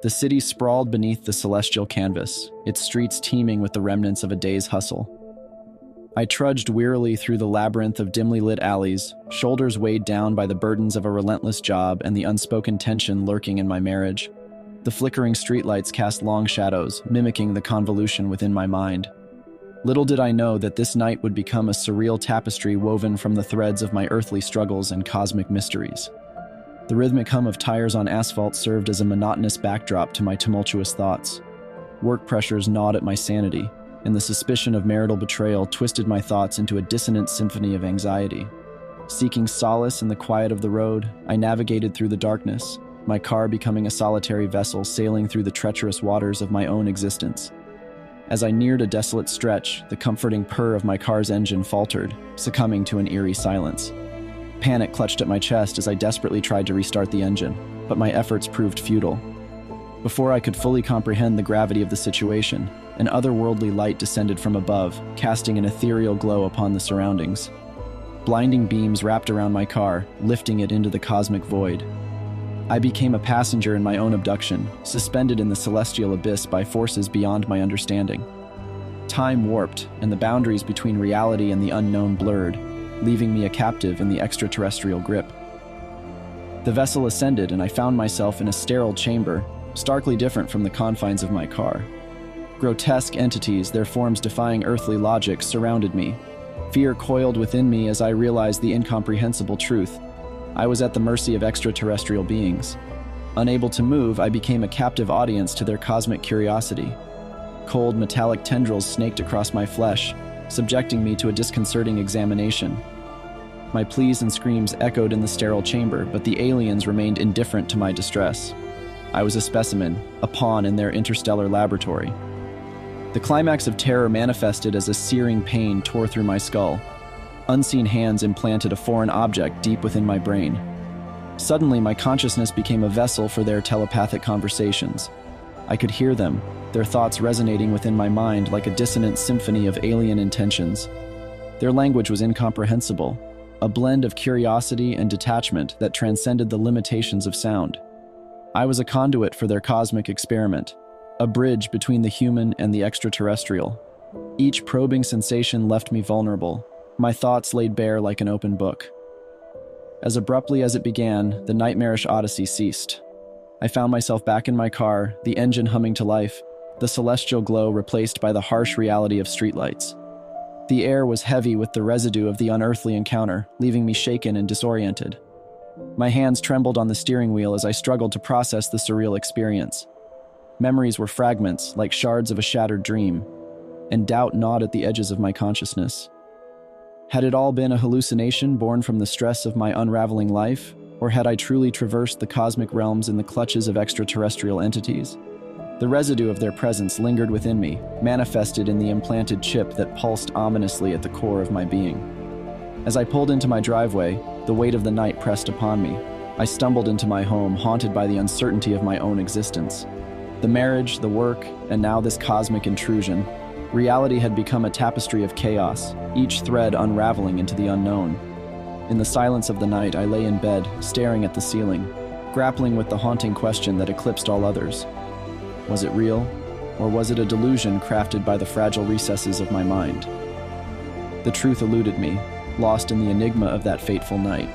The city sprawled beneath the celestial canvas, its streets teeming with the remnants of a day's hustle. I trudged wearily through the labyrinth of dimly lit alleys, shoulders weighed down by the burdens of a relentless job and the unspoken tension lurking in my marriage. The flickering streetlights cast long shadows, mimicking the convolution within my mind. Little did I know that this night would become a surreal tapestry woven from the threads of my earthly struggles and cosmic mysteries. The rhythmic hum of tires on asphalt served as a monotonous backdrop to my tumultuous thoughts. Work pressures gnawed at my sanity, and the suspicion of marital betrayal twisted my thoughts into a dissonant symphony of anxiety. Seeking solace in the quiet of the road, I navigated through the darkness, my car becoming a solitary vessel sailing through the treacherous waters of my own existence. As I neared a desolate stretch, the comforting purr of my car's engine faltered, succumbing to an eerie silence. Panic clutched at my chest as I desperately tried to restart the engine, but my efforts proved futile. Before I could fully comprehend the gravity of the situation, an otherworldly light descended from above, casting an ethereal glow upon the surroundings. Blinding beams wrapped around my car, lifting it into the cosmic void. I became a passenger in my own abduction, suspended in the celestial abyss by forces beyond my understanding. Time warped, and the boundaries between reality and the unknown blurred, leaving me a captive in the extraterrestrial grip. The vessel ascended, and I found myself in a sterile chamber, starkly different from the confines of my car. Grotesque entities, their forms defying earthly logic, surrounded me. Fear coiled within me as I realized the incomprehensible truth. I was at the mercy of extraterrestrial beings. Unable to move, I became a captive audience to their cosmic curiosity. Cold, metallic tendrils snaked across my flesh, subjecting me to a disconcerting examination. My pleas and screams echoed in the sterile chamber, but the aliens remained indifferent to my distress. I was a specimen, a pawn in their interstellar laboratory. The climax of terror manifested as a searing pain tore through my skull. Unseen hands implanted a foreign object deep within my brain. Suddenly, my consciousness became a vessel for their telepathic conversations. I could hear them, their thoughts resonating within my mind like a dissonant symphony of alien intentions. Their language was incomprehensible, a blend of curiosity and detachment that transcended the limitations of sound. I was a conduit for their cosmic experiment, a bridge between the human and the extraterrestrial. Each probing sensation left me vulnerable, my thoughts laid bare like an open book. As abruptly as it began, the nightmarish odyssey ceased. I found myself back in my car, the engine humming to life, the celestial glow replaced by the harsh reality of streetlights. The air was heavy with the residue of the unearthly encounter, leaving me shaken and disoriented. My hands trembled on the steering wheel as I struggled to process the surreal experience. Memories were fragments, like shards of a shattered dream, and doubt gnawed at the edges of my consciousness. Had it all been a hallucination born from the stress of my unraveling life, or had I truly traversed the cosmic realms in the clutches of extraterrestrial entities? The residue of their presence lingered within me, manifested in the implanted chip that pulsed ominously at the core of my being. As I pulled into my driveway, the weight of the night pressed upon me. I stumbled into my home, haunted by the uncertainty of my own existence. The marriage, the work, and now this cosmic intrusion. Reality had become a tapestry of chaos, each thread unraveling into the unknown. In the silence of the night, I lay in bed, staring at the ceiling, grappling with the haunting question that eclipsed all others. Was it real, or was it a delusion crafted by the fragile recesses of my mind? The truth eluded me, lost in the enigma of that fateful night.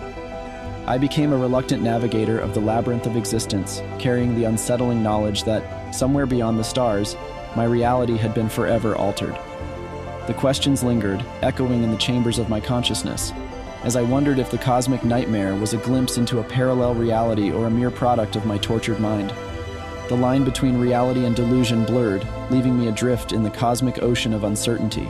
I became a reluctant navigator of the labyrinth of existence, carrying the unsettling knowledge that, somewhere beyond the stars, my reality had been forever altered. The questions lingered, echoing in the chambers of my consciousness, as I wondered if the cosmic nightmare was a glimpse into a parallel reality or a mere product of my tortured mind. The line between reality and delusion blurred, leaving me adrift in the cosmic ocean of uncertainty.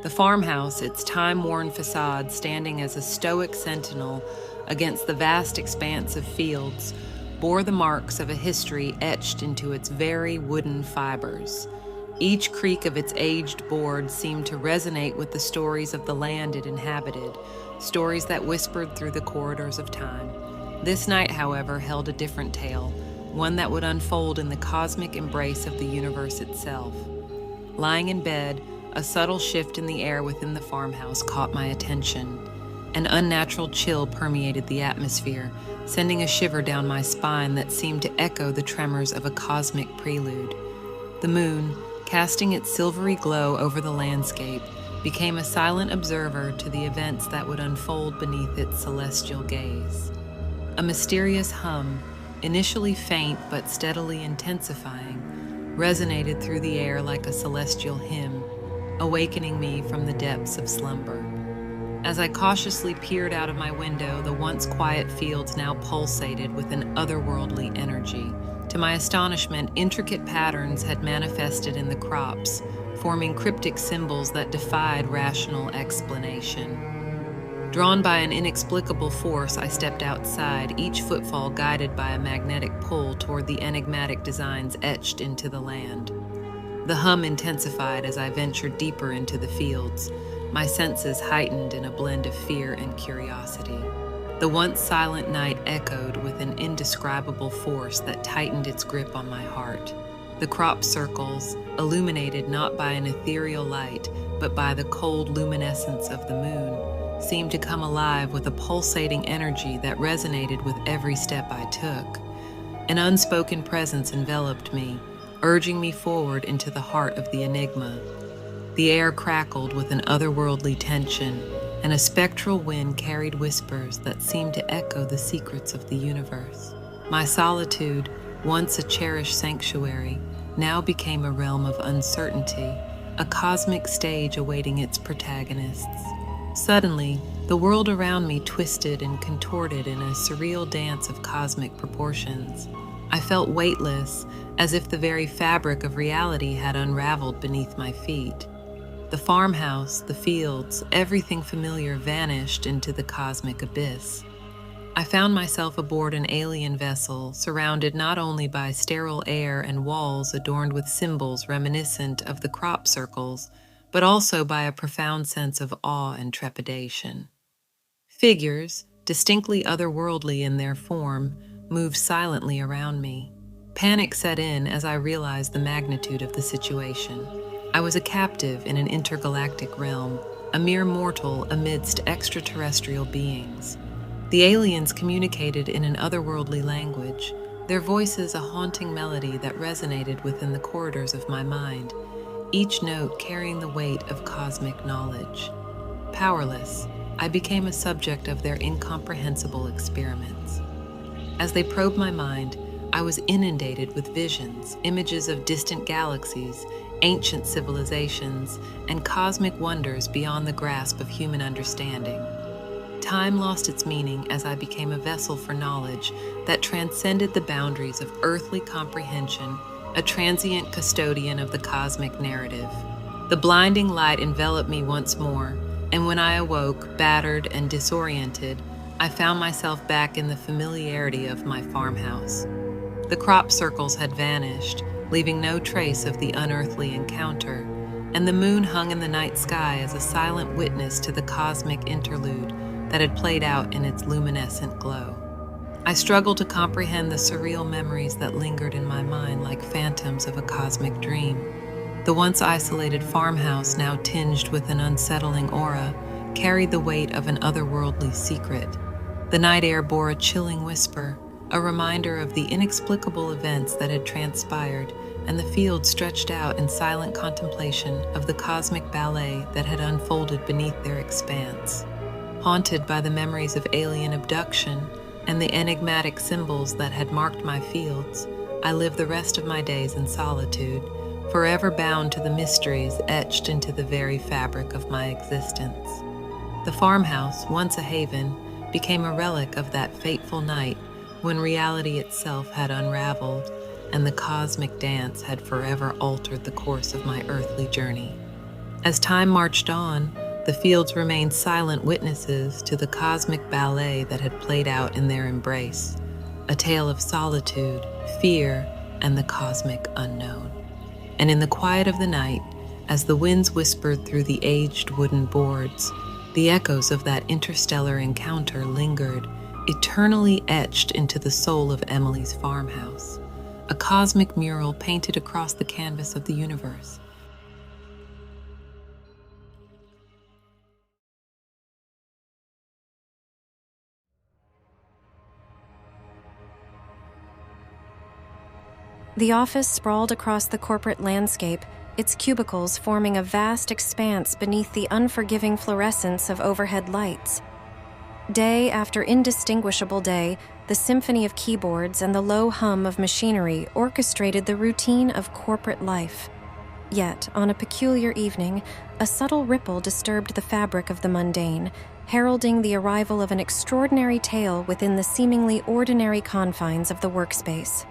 The farmhouse, its time-worn facade standing as a stoic sentinel against the vast expanse of fields, bore the marks of a history etched into its very wooden fibers. Each creak of its aged board seemed to resonate with the stories of the land it inhabited, stories that whispered through the corridors of time. This night, however, held a different tale, one that would unfold in the cosmic embrace of the universe itself. Lying in bed, a subtle shift in the air within the farmhouse caught my attention. An unnatural chill permeated the atmosphere, sending a shiver down my spine that seemed to echo the tremors of a cosmic prelude. The moon, casting its silvery glow over the landscape, became a silent observer to the events that would unfold beneath its celestial gaze. A mysterious hum, initially faint but steadily intensifying, resonated through the air like a celestial hymn, awakening me from the depths of slumber. As I cautiously peered out of my window, the once quiet fields now pulsated with an otherworldly energy. To my astonishment, intricate patterns had manifested in the crops, forming cryptic symbols that defied rational explanation. Drawn by an inexplicable force, I stepped outside, each footfall guided by a magnetic pull toward the enigmatic designs etched into the land. The hum intensified as I ventured deeper into the fields, my senses heightened in a blend of fear and curiosity. The once silent night echoed with an indescribable force that tightened its grip on my heart. The crop circles, illuminated not by an ethereal light, but by the cold luminescence of the moon, seemed to come alive with a pulsating energy that resonated with every step I took. An unspoken presence enveloped me, urging me forward into the heart of the enigma. The air crackled with an otherworldly tension, and a spectral wind carried whispers that seemed to echo the secrets of the universe. My solitude, once a cherished sanctuary, now became a realm of uncertainty, a cosmic stage awaiting its protagonists. Suddenly, the world around me twisted and contorted in a surreal dance of cosmic proportions. I felt weightless, as if the very fabric of reality had unraveled beneath my feet. The farmhouse, the fields, everything familiar vanished into the cosmic abyss. I found myself aboard an alien vessel, surrounded not only by sterile air and walls adorned with symbols reminiscent of the crop circles, but also by a profound sense of awe and trepidation. Figures, distinctly otherworldly in their form, moved silently around me. Panic set in as I realized the magnitude of the situation. I was a captive in an intergalactic realm, a mere mortal amidst extraterrestrial beings. The aliens communicated in an otherworldly language, their voices a haunting melody that resonated within the corridors of my mind, each note carrying the weight of cosmic knowledge. Powerless, I became a subject of their incomprehensible experiments. As they probed my mind, I was inundated with visions, images of distant galaxies, ancient civilizations, and cosmic wonders beyond the grasp of human understanding. Time lost its meaning as I became a vessel for knowledge that transcended the boundaries of earthly comprehension, a transient custodian of the cosmic narrative. The blinding light enveloped me once more, and when I awoke, battered and disoriented, I found myself back in the familiarity of my farmhouse. The crop circles had vanished, leaving no trace of the unearthly encounter, and the moon hung in the night sky as a silent witness to the cosmic interlude that had played out in its luminescent glow. I struggled to comprehend the surreal memories that lingered in my mind like phantoms of a cosmic dream. The once isolated farmhouse, now tinged with an unsettling aura, carried the weight of an otherworldly secret. The night air bore a chilling whisper, a reminder of the inexplicable events that had transpired, and the field stretched out in silent contemplation of the cosmic ballet that had unfolded beneath their expanse. Haunted by the memories of alien abduction and the enigmatic symbols that had marked my fields, I lived the rest of my days in solitude, forever bound to the mysteries etched into the very fabric of my existence. The farmhouse, once a haven, became a relic of that fateful night when reality itself had unraveled and the cosmic dance had forever altered the course of my earthly journey. As time marched on, the fields remained silent witnesses to the cosmic ballet that had played out in their embrace, a tale of solitude, fear, and the cosmic unknown. And in the quiet of the night, as the winds whispered through the aged wooden boards, the echoes of that interstellar encounter lingered, eternally etched into the soul of Emily's farmhouse, a cosmic mural painted across the canvas of the universe. The office sprawled across the corporate landscape, its cubicles forming a vast expanse beneath the unforgiving fluorescence of overhead lights. Day after indistinguishable day, the symphony of keyboards and the low hum of machinery orchestrated the routine of corporate life. Yet, on a peculiar evening, a subtle ripple disturbed the fabric of the mundane, heralding the arrival of an extraordinary tale within the seemingly ordinary confines of the workspace.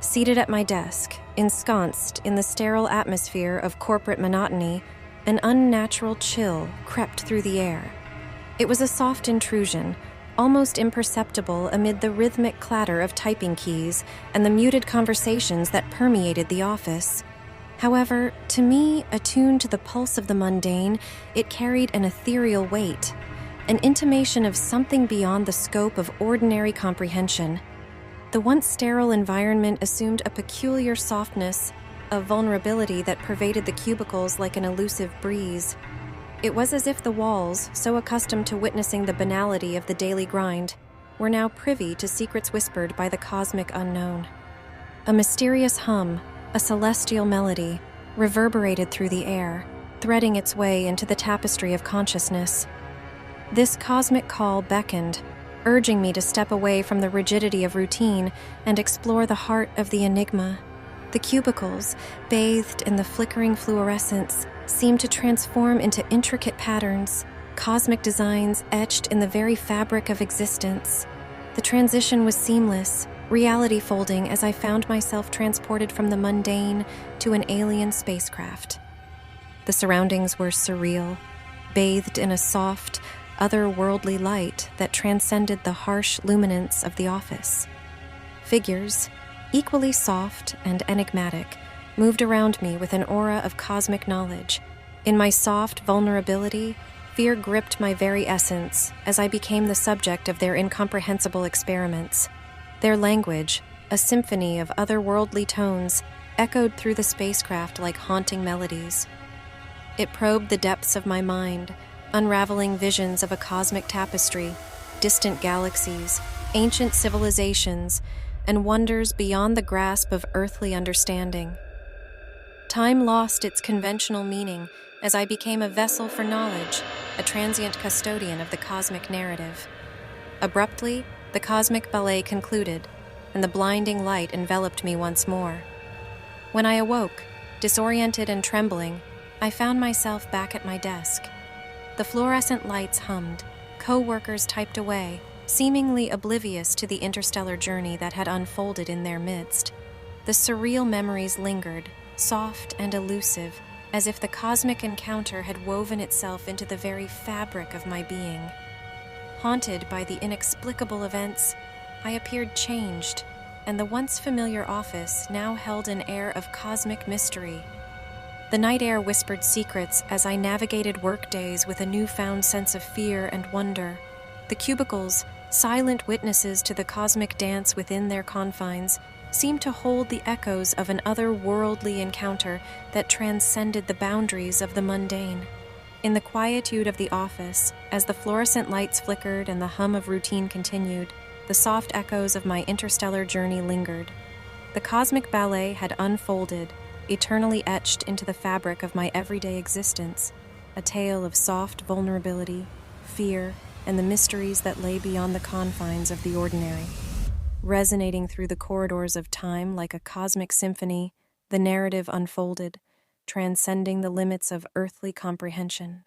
Seated at my desk, ensconced in the sterile atmosphere of corporate monotony, an unnatural chill crept through the air. It was a soft intrusion, almost imperceptible amid the rhythmic clatter of typing keys and the muted conversations that permeated the office. However, to me, attuned to the pulse of the mundane, it carried an ethereal weight, an intimation of something beyond the scope of ordinary comprehension. The once sterile environment assumed a peculiar softness, a vulnerability that pervaded the cubicles like an elusive breeze. It was as if the walls, so accustomed to witnessing the banality of the daily grind, were now privy to secrets whispered by the cosmic unknown. A mysterious hum, a celestial melody, reverberated through the air, threading its way into the tapestry of consciousness. This cosmic call beckoned, urging me to step away from the rigidity of routine and explore the heart of the enigma. The cubicles, bathed in the flickering fluorescence, seemed to transform into intricate patterns, cosmic designs etched in the very fabric of existence. The transition was seamless, reality folding as I found myself transported from the mundane to an alien spacecraft. The surroundings were surreal, bathed in a soft, otherworldly light that transcended the harsh luminance of the office. Figures, equally soft and enigmatic, moved around me with an aura of cosmic knowledge. In my soft vulnerability, fear gripped my very essence as I became the subject of their incomprehensible experiments. Their language, a symphony of otherworldly tones, echoed through the spacecraft like haunting melodies. It probed the depths of my mind, unraveling visions of a cosmic tapestry, distant galaxies, ancient civilizations, and wonders beyond the grasp of earthly understanding. Time lost its conventional meaning as I became a vessel for knowledge, a transient custodian of the cosmic narrative. Abruptly, the cosmic ballet concluded, and the blinding light enveloped me once more. When I awoke, disoriented and trembling, I found myself back at my desk. The fluorescent lights hummed, co-workers typed away, seemingly oblivious to the interstellar journey that had unfolded in their midst. The surreal memories lingered, soft and elusive, as if the cosmic encounter had woven itself into the very fabric of my being. Haunted by the inexplicable events, I appeared changed, and the once familiar office now held an air of cosmic mystery. The night air whispered secrets as I navigated workdays with a newfound sense of fear and wonder. The cubicles, silent witnesses to the cosmic dance within their confines, seemed to hold the echoes of an otherworldly encounter that transcended the boundaries of the mundane. In the quietude of the office, as the fluorescent lights flickered and the hum of routine continued, the soft echoes of my interstellar journey lingered. The cosmic ballet had unfolded, eternally etched into the fabric of my everyday existence, a tale of soft vulnerability, fear, and the mysteries that lay beyond the confines of the ordinary. Resonating through the corridors of time like a cosmic symphony, the narrative unfolded, transcending the limits of earthly comprehension.